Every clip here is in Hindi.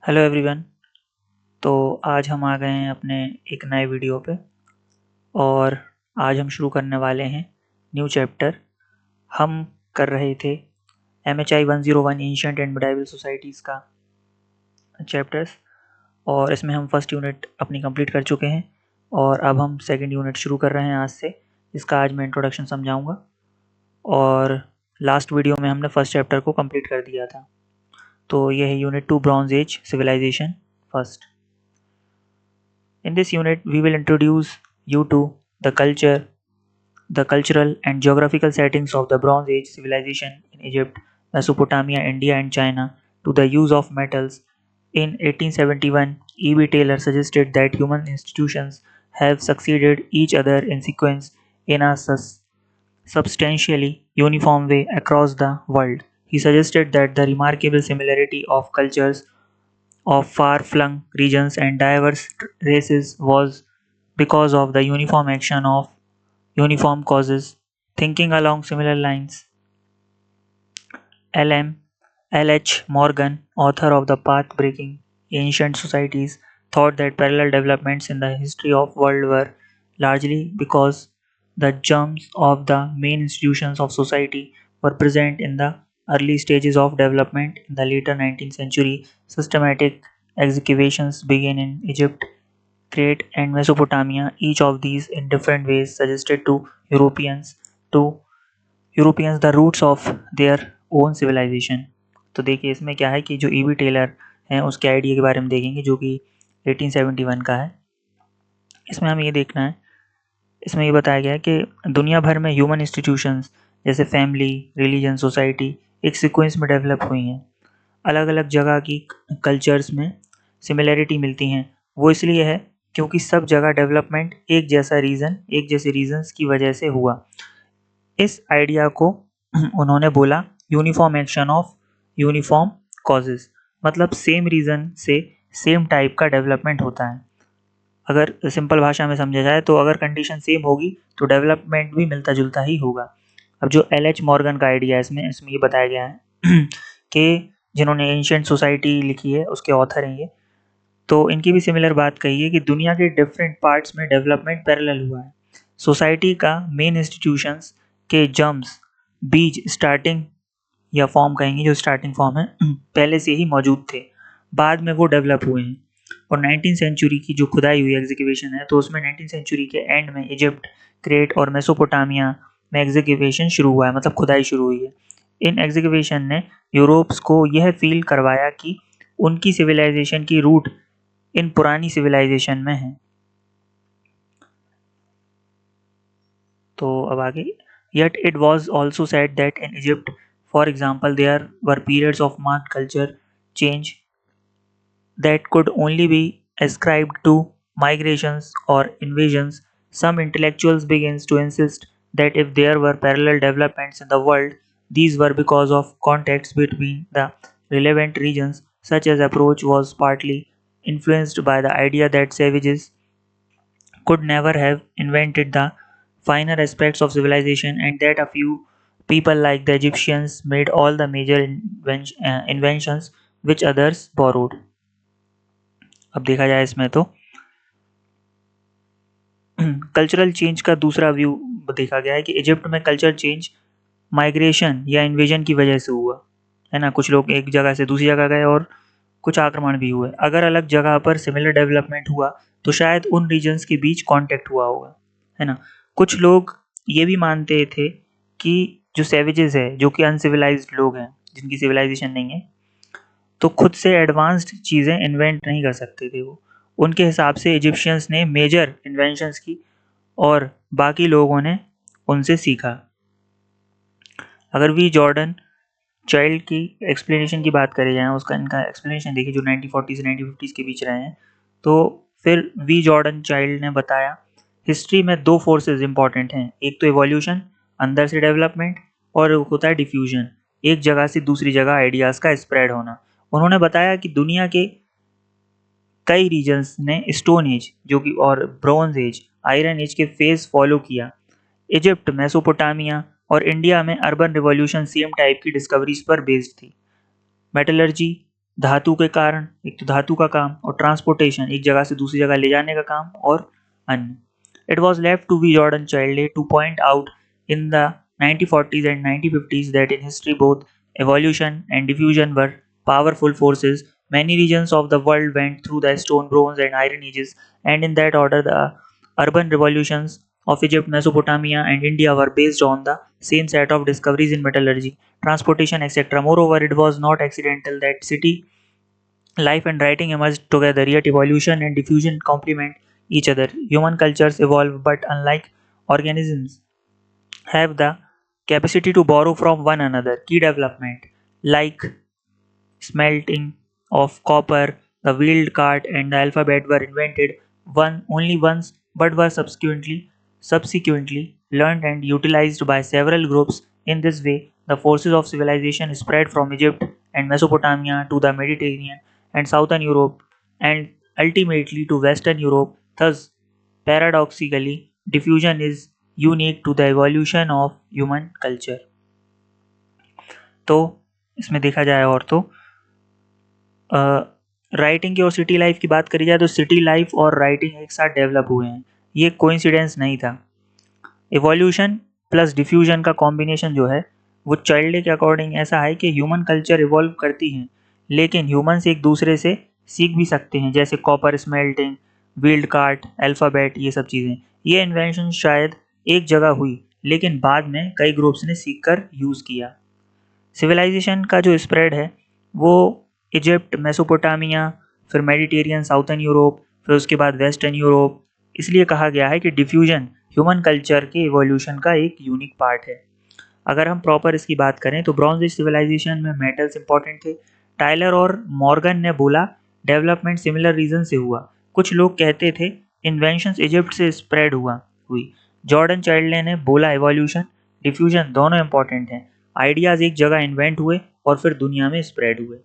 Hello everyone. तो आज हम आ गए हैं अपने एक नए वीडियो पे और आज हम शुरू करने वाले हैं न्यू चैप्टर। हम कर रहे थे MHI 101 ancient and medieval societies का चैप्टर्स और इसमें हम फर्स्ट यूनिट अपनी कंप्लीट कर चुके हैं और अब हम सेकंड यूनिट शुरू कर रहे हैं आज से, जिसका आज मैं इंट्रोडक्शन समझाऊंगा। और लास्ट वीडियो में हमने फर्स्ट चैप्टर को कंप्लीट कर दिया था। तो ये है unit 2 bronze age civilisation first. In this unit, we will introduce you to the cultural and geographical settings of the Bronze Age civilization in Egypt, Mesopotamia, India, and China, to the use of metals. In 1871, E.B. Taylor suggested that human institutions have succeeded each other in sequence in a substantially uniform way across the world. He suggested that the remarkable similarity of cultures of far-flung regions and diverse races was because of the uniform action of uniform causes. Thinking along similar lines, L. H. Morgan, author of The Path-Breaking Ancient Societies, thought that parallel developments in the history of world were largely because the germs of the main institutions of society were present in the early stages of development. In the later 19th century, systematic excavations began in Egypt, Crete, and Mesopotamia. Each of these, in different ways, suggested to Europeans the roots of their own civilisation. तो देखिए इसमें क्या है कि जो ईवी टेलर हैं उसके आइडिया के बारे में देखेंगे जो कि 1871 का है। इसमें हमें ये देखना है, इसमें ये बताया गया है कि दुनिया भर में ह्यूमन इंस्टीट्यूशंस जैसे फैमिली, रिलीजन, सोसाइटी एक सीक्वेंस में डेवलप हुई हैं। अलग अलग जगह की कल्चर्स में सिमिलैरिटी मिलती हैं। वो इसलिए है क्योंकि सब जगह डेवलपमेंट एक जैसे रीजन्स की वजह से हुआ। इस आइडिया को उन्होंने बोला uniform action of uniform causes, मतलब सेम रीज़न से सेम टाइप का डेवलपमेंट होता है। अगर सिंपल भाषा में समझा जाए तो अगर कंडीशन सेम होगी तो डेवलपमेंट भी मिलता जुलता ही होगा। अब जो LH मॉर्गन का आइडिया है इसमें ये बताया गया है कि जिन्होंने एंशिएंट सोसाइटी लिखी है उसके ऑथर हैं ये, तो इनकी भी सिमिलर बात कही है कि दुनिया के डिफरेंट पार्ट्स में डेवलपमेंट पैरेलल हुआ है। सोसाइटी का मेन इंस्टीट्यूशंस के जर्म्स, बीज, स्टार्टिंग या फॉर्म कहेंगे जो स्टार्टिंग फॉर्म है पहले से ही मौजूद थे, बाद में वो डेवलप हुए हैं। और 19th सेंचुरी की जो खुदाई हुई एग्जीक्यूशन है तो उसमें 19th सेंचुरी के एंड में इजिप्ट, क्रेट और मेसोपोटामिया में एग्जीक्यूशन शुरू हुआ है, मतलब खुदाई शुरू हुई है। इन एग्जीक्यूशन ने यूरोप्स को यह फील करवाया कि उनकी सिविलाइजेशन की रूट इन पुरानी सिविलाइजेशन में है। तो अब आगे, yet it was also said that in Egypt, for example, there were periods of marked culture change that could only be ascribed to migrations or invasions. Some intellectuals begins to insist that if there were parallel developments in the world, these were because of contacts between the relevant regions. Such as approach was partly influenced by the idea that savages could never have invented the finer aspects of civilization and that a few people like the Egyptians made all the major inventions which others borrowed। अब देखा जाए इसमें तो कल्चरल चेंज का दूसरा व्यू देखा गया है कि इजिप्ट में कल्चर चेंज माइग्रेशन या इन्वेजन की वजह से हुआ है ना। कुछ लोग एक जगह से दूसरी जगह गए और कुछ आक्रमण भी हुए। अगर अलग जगह पर सिमिलर डेवलपमेंट हुआ तो शायद उन रीजन्स के बीच कांटेक्ट हुआ होगा, है ना। कुछ लोग ये भी मानते थे कि जो सैवेजेस है, जो कि अनसिविलाइज्ड लोग हैं, जिनकी सिविलाइजेशन नहीं है, तो खुद से एडवांस्ड चीज़ें इन्वेंट नहीं कर सकते थे वो। उनके हिसाब से इजिप्शियंस ने मेजर इन्वेंशंस की और बाकी लोगों ने उनसे सीखा। अगर वी जॉर्डन चाइल्ड की एक्सप्लेनेशन की बात करी जाए, उसका इनका एक्सप्लेनेशन देखिए जो 1940 से 1950 के बीच रहे हैं, तो फिर वी जॉर्डन चाइल्ड ने बताया हिस्ट्री में दो फोर्सेस इंपॉर्टेंट हैं, एक तो इवोल्यूशन अंदर से डेवलपमेंट और होता है डिफ्यूजन, एक जगह से दूसरी जगह आइडियाज का स्प्रेड होना। उन्होंने बताया कि दुनिया के कई रीजन्स ने स्टोन एज जो कि और ब्रॉन्ज एज, आयरन एज के फेज फॉलो किया। इजिप्ट, मेसोपोटामिया और इंडिया में अर्बन रिवॉल्यूशन सेम टाइप की डिस्कवरीज पर बेस्ड थी। मेटलर्जी, धातु के कारण, एक तो धातु का काम, और ट्रांसपोर्टेशन, एक जगह से दूसरी जगह ले जाने का काम, और अन्य. It was left to be Jordan Childley to point out in the 1940s and 1950s that in history both evolution and diffusion were powerful forces. Many regions of the world went through the stone, bronze, and iron ages, and in that order, the urban revolutions of Egypt, Mesopotamia, and India were based on the same set of discoveries in metallurgy, transportation, etc. Moreover, it was not accidental that city life and writing emerged together, yet evolution and diffusion complement each other. Human cultures evolve, but unlike organisms, have the capacity to borrow from one another. Key development like smelting of copper, the wheeled cart, and the alphabet were invented one only once, but were subsequently learned and utilized by several groups. In this way, the forces of civilization spread from Egypt and Mesopotamia to the Mediterranean and Southern Europe, and ultimately to Western Europe. Thus, paradoxically, diffusion is unique to the evolution of human culture. तो इसमें देखा जाए और तो राइटिंग की और सिटी लाइफ की बात करी जाए तो सिटी लाइफ और राइटिंग एक साथ डेवलप हुए हैं. ये कोइंसिडेंस नहीं था. इवोल्यूशन प्लस डिफ्यूजन का कॉम्बिनेशन जो है वो चाइल्ड के अकॉर्डिंग ऐसा है कि ह्यूमन कल्चर इवॉल्व करती हैं, लेकिन ह्यूमंस एक दूसरे से सीख भी सकते हैं, जैसे copper smelting, wheeled cart, alphabet, ये सब चीज़ें. ये इन्वेंशन शायद एक जगह हुई, लेकिन बाद में कई ग्रुप्स ने सीख कर यूज़ किया. सिविलाइजेशन का जो स्प्रेड है वो इजिप्ट, मेसोपोटामिया, फिर मेडिटेरियन, साउथर्न यूरोप, फिर उसके बाद वेस्टर्न यूरोप. इसलिए कहा गया है कि डिफ्यूजन ह्यूमन कल्चर के इवोल्यूशन का एक यूनिक पार्ट है. अगर हम प्रॉपर इसकी बात करें तो ब्रॉन्ज एज सिविलाइजेशन में मेटल्स इंपॉर्टेंट थे. टाइलर और मॉर्गन ने बोला डेवलपमेंट सिमिलर रीजन से हुआ. कुछ लोग कहते थे इन्वेंशंस इजिप्ट से स्प्रेड हुई. जॉर्डन चाइल्डले ने बोला एवोल्यूशन, डिफ्यूजन दोनों इंपॉर्टेंट हैं. आइडियाज़ एक जगह इन्वेंट हुए और फिर दुनिया में स्प्रेड हुए.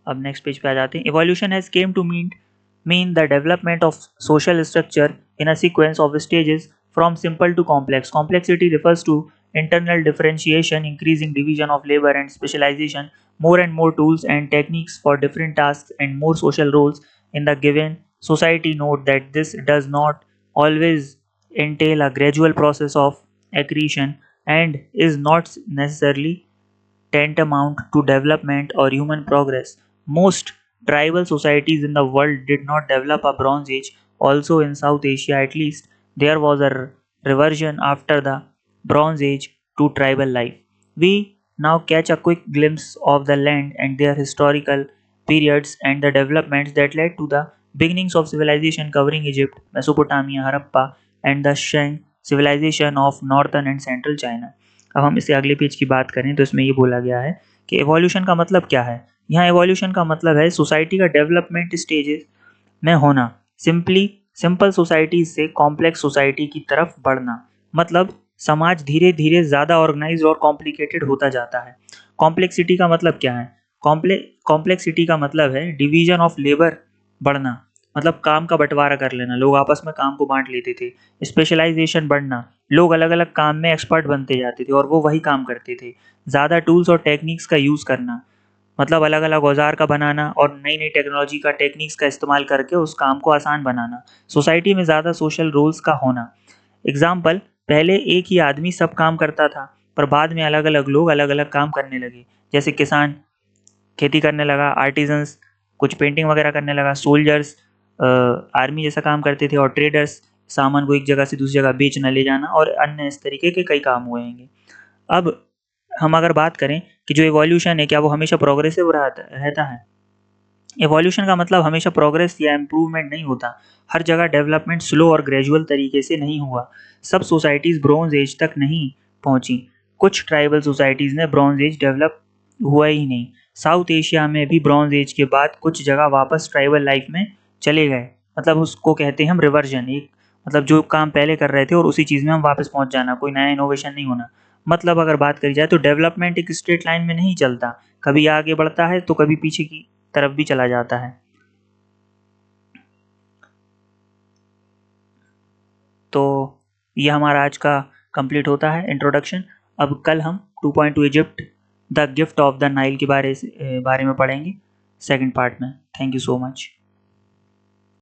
अब नेक्स्ट पेज पे आ जाते हैं. Evolution has come to mean the development of social structure in a sequence of stages from simple to complex. Complexity refers to internal differentiation, increasing division of labor and specialization, more and more tools and techniques for different tasks, and more social roles in the given society. Note that this does not always entail a gradual process of accretion and is not necessarily tantamount to development or human progress. Most tribal societies in the world did not develop a Bronze Age. Also, in South Asia at least, there was a reversion after the Bronze Age to tribal life. We now catch a quick glimpse of the land and their historical periods and the developments that led to the beginnings of civilization covering Egypt, Mesopotamia, Harappa, and the Shang civilization of northern and central China. अब हम इससे अगले पेज की बात करें तो इसमें ये बोला गया है कि एवोल्यूशन का मतलब क्या है. यहाँ एवोल्यूशन का मतलब है सोसाइटी का डेवलपमेंट स्टेजेस में होना. सिंपल सोसाइटी से कॉम्प्लेक्स सोसाइटी की तरफ बढ़ना. मतलब समाज धीरे धीरे ज़्यादा ऑर्गेनाइज और कॉम्प्लिकेटेड होता जाता है. कॉम्प्लेक्सिटी का मतलब क्या है? कॉम्प्लेक्सिटी का मतलब है डिवीजन ऑफ लेबर बढ़ना, मतलब काम का बंटवारा कर लेना, लोग आपस में काम को बांट लेते थे. स्पेशलाइजेशन बढ़ना, लोग अलग अलग काम में एक्सपर्ट बनते जाते थे और वो वही काम करते थे. ज़्यादा टूल्स और टेक्निक्स का यूज़ करना, मतलब अलग अलग औजार का बनाना और नई नई टेक्नोलॉजी का टेक्निक्स का इस्तेमाल करके उस काम को आसान बनाना. सोसाइटी में ज़्यादा सोशल रोल्स का होना. एग्जाम्पल, पहले एक ही आदमी सब काम करता था, पर बाद में अलग अलग लोग अलग अलग काम करने लगे. जैसे किसान खेती करने लगा, आर्टिजन्स कुछ पेंटिंग वगैरह करने लगा, सोल्जर्स आर्मी जैसा काम करते थे, और ट्रेडर्स सामान को एक जगह से दूसरी जगह बेचना ले जाना, और अन्य इस तरीके के कई काम हुए हैं. अब हम अगर बात करें कि जो इवोल्यूशन है क्या वो हमेशा प्रोग्रेसिव रहता है? इवोल्यूशन का मतलब हमेशा प्रोग्रेस या इम्प्रूवमेंट नहीं होता. हर जगह डेवलपमेंट स्लो और ग्रेजुअल तरीके से नहीं हुआ. सब सोसाइटीज़ ब्रॉन्ज एज तक नहीं पहुंची. कुछ ट्राइबल सोसाइटीज़ ने ब्रॉन्ज एज डेवलप हुआ ही नहीं. साउथ एशिया में भी ब्रॉन्ज एज के बाद कुछ जगह वापस ट्राइबल लाइफ में चले गए. मतलब उसको कहते हैं हम रिवर्जन. एक मतलब जो काम पहले कर रहे थे और उसी चीज़ में हम वापस पहुंच जाना, कोई नया इनोवेशन नहीं होना. मतलब अगर बात करी जाए तो डेवलपमेंट एक स्ट्रेट लाइन में नहीं चलता, कभी आगे बढ़ता है तो कभी पीछे की तरफ भी चला जाता है. तो ये हमारा आज का कंप्लीट होता है इंट्रोडक्शन. अब कल हम 2.2 Egypt the gift of the Nile के बारे में पढ़ेंगे सेकंड पार्ट में। Thank you so much.